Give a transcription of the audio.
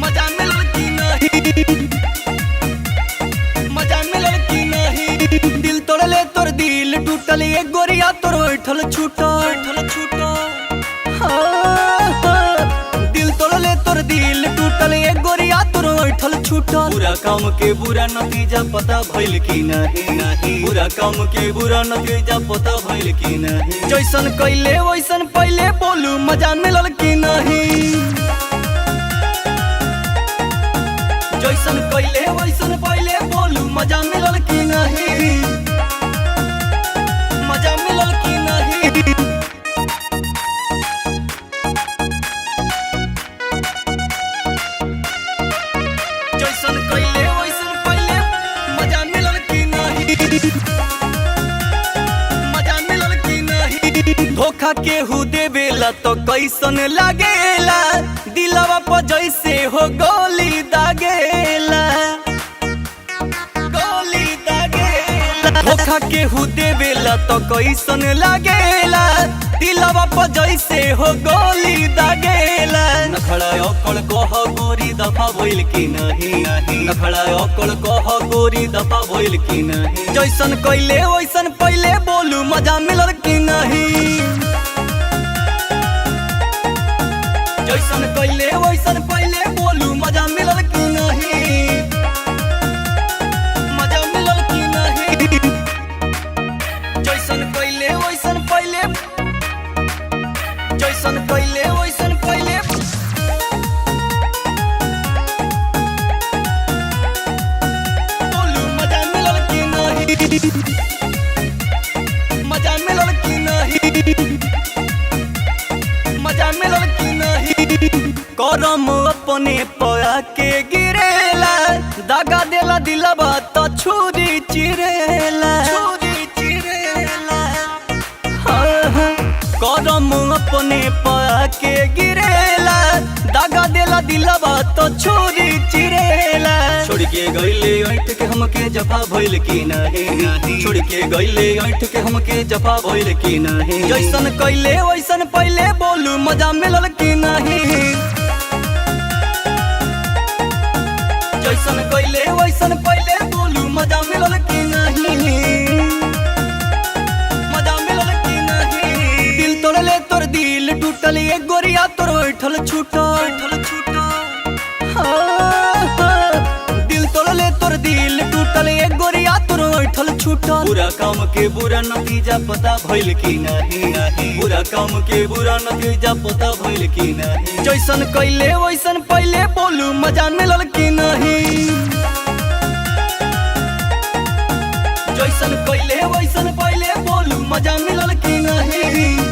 मजा मिलल की नहीं, मजा मिलल की नहीं। दिल तोड़ले तोर दिल टूटल, एक गोरिया तोर बैठल छूटल दिल तोड़ले तोर दिल टूटल, एक गोरिया तोर बैठल छूटल। बुरा काम के बुरा नतीजा पता भइल की नहीं, बुरा काम के बुरा नतीजा पता भइल की नहीं। जैसन कैले वैसन पहले बोलू, मजा मिलल की नहीं। जैसन कैले वैसन पहले बोलू, मजा मिलल की नहीं, मजा मिलल की नहीं। जैसन कैले वैसन पहले मजा मिलल की नहीं, मजा मिलल की नहीं। धोखा केहू देवेला तो कैसन लागेला, दिलवा पर जैसे हो गोली दागेला, गोली दागेला। धोखा केहू देवेला तो कैसन लागेला, दिलवा पर जैसे हो गोली दागेला। नखड़ा अकड़ कह गोरी दफा भइल की नहीं, नखड़ा अकड़ कह गोरी दफा भइल की नहीं। जैसन कैले वैसन पहले बोलू, मजा मिलल की नहीं। जैसन कैले वैसन पहले बोलू, मजा मिलल की नहीं, मजा मिलल की नहीं। जैसन कैले वैसन पहले, जैसन कैले वैसन पहले बोलू, मजा मिलल की नहीं, मजा मिलल की नहीं, मजा मिलल की नहीं। करम अपने पया के गिरेला, दागा देला दिलवा तो छुरी चिरेला, छुरी चिरेला। करम अपने पया के गिरेला, दागा देला दिलवा तो छुरी चिरेला। छोड़ के गईले ऐठ के हमके जफा भइल की नहीं, छोड़ के गईले ऐठ के हमके जफा भइल की नहीं। जैसन कैले वैसन पहले बोलू, मजा मिलल की नहीं। जैसन कैले वैसन पहले बोलू, मजा मिलल की नहीं, मजा मिलल की नहीं। दिल तोड़ले तोर दिल टूटल, एक गोरिया तोर बैठल छूटल दिल तोड़ले तोर दिल टूटल, एक गोरिया तोर बैठल छूटल। बुरा काम के बुरा नतीजा पता भइल की नहीं, बुरा काम के बुरा नतीजा पता भइल की नहीं। जैसन कैले वैसन पहले बोलू, मजा मिलल की नहीं। जैसन कैले वैसन पहले बोलू, मजा मिलल की नहीं।